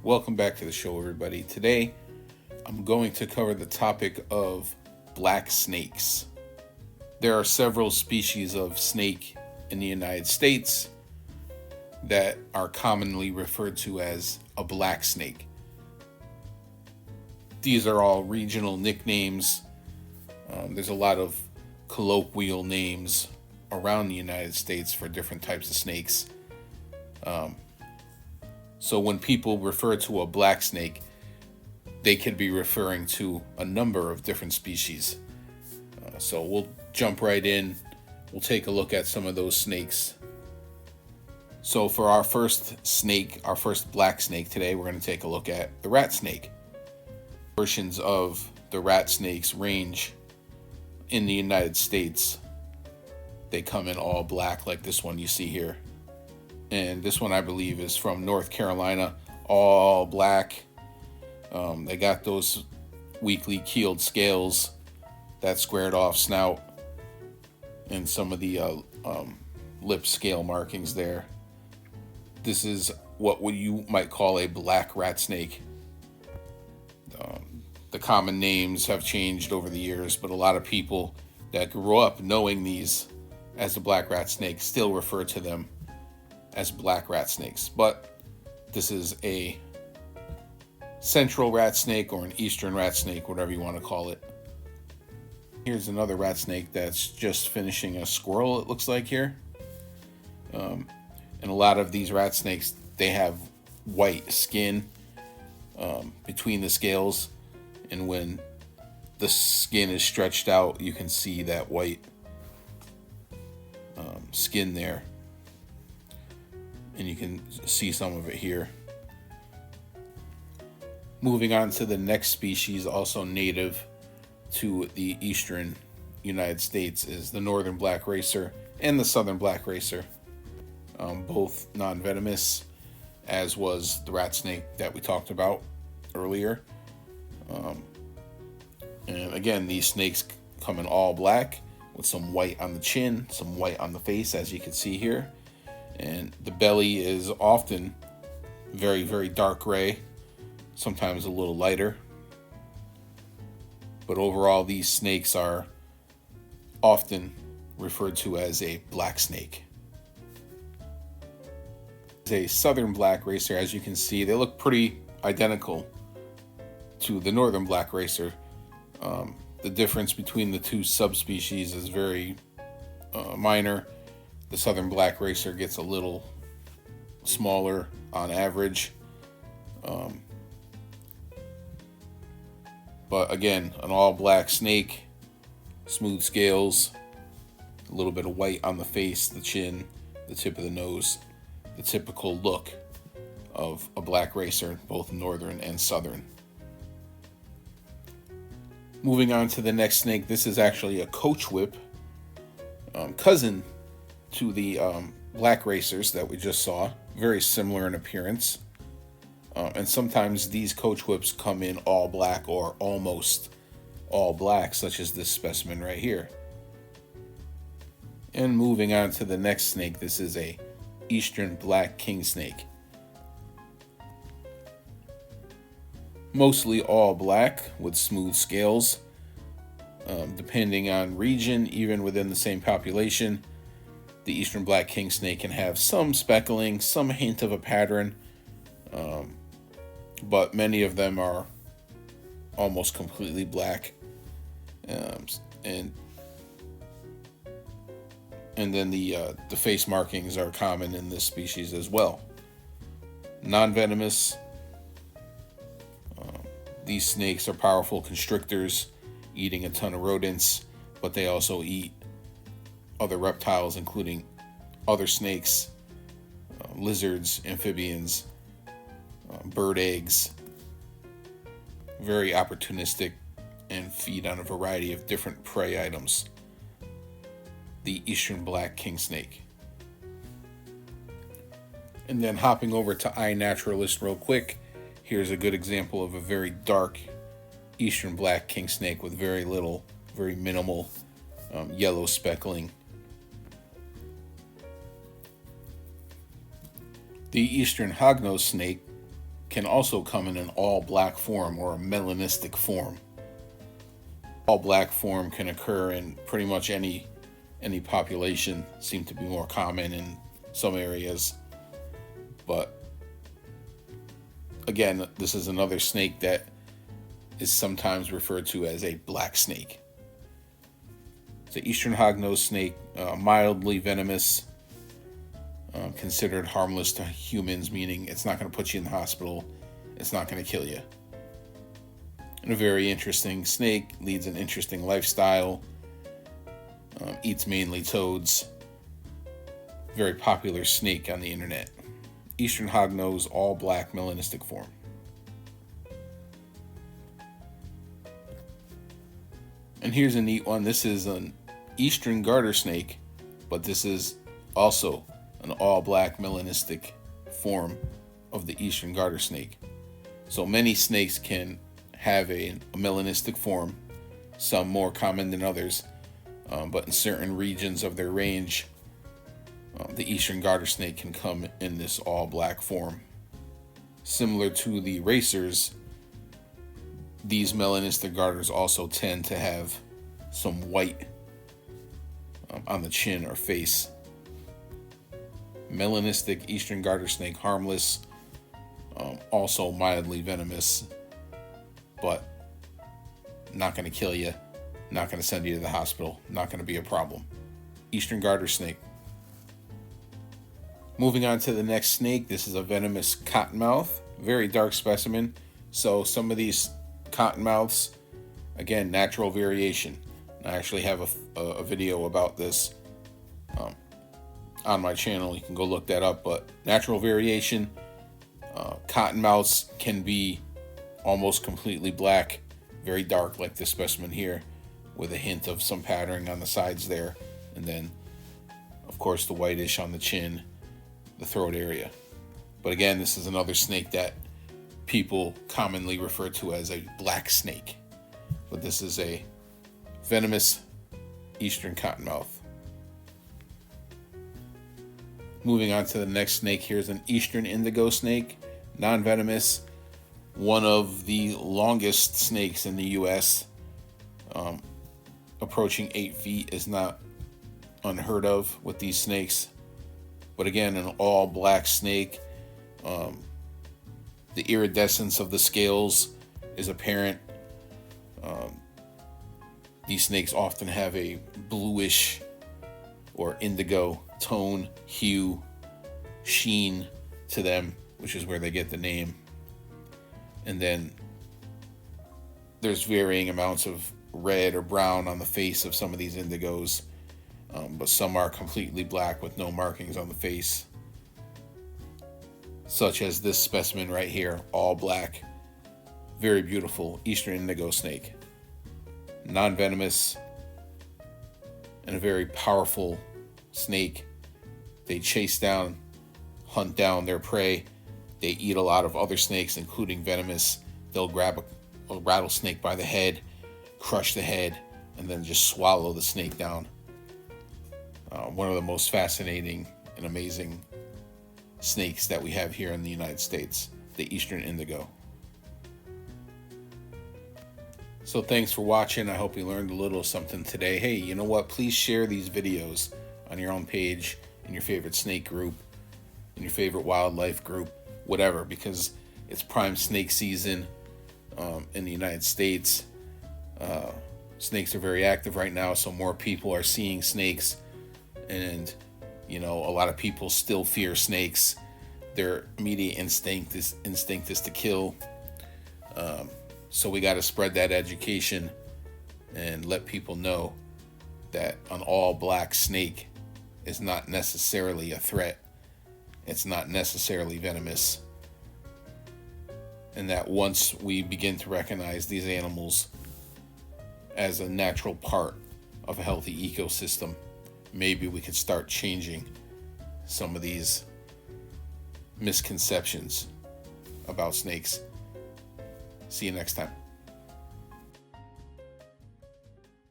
Welcome back to the show, everybody. Today, I'm going to cover the topic of black snakes. There are several species of snake in the United States that are commonly referred to as a black snake. These are all regional nicknames. There's a lot of colloquial names around the United States for different types of snakes. So when people refer to a black snake, they could be referring to a number of different species. So we'll jump right in. We'll take a look at some of those snakes. So for our first snake, our first black snake today, we're going to take a look at the rat snake. Versions of the rat snakes range in the United States. They come in all black like this one you see here. And this one I believe is from North Carolina, all black. They got those weakly keeled scales, that squared off snout, and some of the lip scale markings there. This is what you might call a black rat snake. The common names have changed over the years, but a lot of people that grew up knowing these as the black rat snake still refer to them as black rat snakes. But this is a central rat snake or an eastern rat snake, whatever you want to call it. Here's another rat snake that's just finishing a squirrel, it looks like here. And a lot of these rat snakes, they have white skin between the scales, and when the skin is stretched out, you can see that white skin there, and you can see some of it here. Moving on to the next species, also native to the eastern United States, is the northern black racer and the southern black racer, both non-venomous, as was the rat snake that we talked about earlier. And again, these snakes come in all black with some white on the chin, some white on the face, as you can see here. And the belly is often very, very dark gray, sometimes a little lighter. But overall, these snakes are often referred to as a black snake. A southern black racer, as you can see, they look pretty identical to the northern black racer. The difference between the two subspecies is very minor. The southern black racer gets a little smaller on average. But again, an all black snake, smooth scales, a little bit of white on the face, the chin, the tip of the nose, the typical look of a black racer, both northern and southern. Moving on to the next snake, this is actually a coach whip, cousin to the black racers that we just saw, very similar in appearance. And sometimes these coach whips come in all black or almost all black, such as this specimen right here. And moving on to the next snake, this is a eastern black king snake. Mostly all black with smooth scales. Depending on region, even within the same population, the eastern black king snake can have some speckling, some hint of a pattern, but many of them are almost completely black. And then the face markings are common in this species as well. Non-venomous. These snakes are powerful constrictors, eating a ton of rodents, but they also eat other reptiles, including other snakes, lizards, amphibians, bird eggs. Very opportunistic and feed on a variety of different prey items. The eastern black king snake. And then hopping over to iNaturalist real quick, here's a good example of a very dark eastern black king snake with very minimal yellow speckling. The eastern hognose snake can also come in an all black form or a melanistic form. All black form can occur in pretty much any population. Seem to be more common in some areas, but again, this is another snake that is sometimes referred to as a black snake. It's an eastern hognose snake, mildly venomous, considered harmless to humans, meaning it's not going to put you in the hospital, it's not going to kill you. And a very interesting snake, leads an interesting lifestyle, eats mainly toads. Very popular snake on the internet. Eastern hognose, all black, melanistic form. And here's a neat one. This is an eastern garter snake, but this is also an all black melanistic form of the eastern garter snake. So many snakes can have a melanistic form, some more common than others, but in certain regions of their range, the eastern garter snake can come in this all black form. Similar to the racers, these melanistic garters also tend to have some white on the chin or face. Melanistic eastern garter snake, harmless, also mildly venomous, but not going to kill you, not going to send you to the hospital, not going to be a problem. Eastern garter snake. Moving on to the next snake, this is a venomous cottonmouth, very dark specimen. So some of these cottonmouths, again, natural variation. I actually have a video about this on my channel. You can go look that up. But natural variation, cottonmouths can be almost completely black, very dark like this specimen here, with a hint of some patterning on the sides there, and then of course the whitish on the chin, the throat area. But again, this is another snake that people commonly refer to as a black snake, but this is a venomous eastern cottonmouth. Moving on to the next snake, here's an eastern indigo snake, non-venomous, one of the longest snakes in the US, approaching 8 feet is not unheard of with these snakes. But again, an all black snake. The iridescence of the scales is apparent. These snakes often have a bluish or indigo tone, hue, sheen to them, which is where they get the name. And then there's varying amounts of red or brown on the face of some of these indigos, but some are completely black with no markings on the face, such as this specimen right here, all black, very beautiful eastern indigo snake, non-venomous, and a very powerful snake. They chase down, hunt down their prey. They eat a lot of other snakes, including venomous. They'll grab a rattlesnake by the head, crush the head, and then just swallow the snake down. One of the most fascinating and amazing snakes that we have here in the United States, the eastern indigo. So thanks for watching. I hope you learned a little something today. Hey, you know what? Please share these videos on your own page, in your favorite snake group, in your favorite wildlife group, whatever, because it's prime snake season in the United States. Snakes are very active right now, so more people are seeing snakes, and you know, a lot of people still fear snakes. Their immediate instinct is to kill. So we got to spread that education and let people know that an all black snake is not necessarily a threat. It's not necessarily venomous. And that once we begin to recognize these animals as a natural part of a healthy ecosystem, maybe we could start changing some of these misconceptions about snakes. See you next time.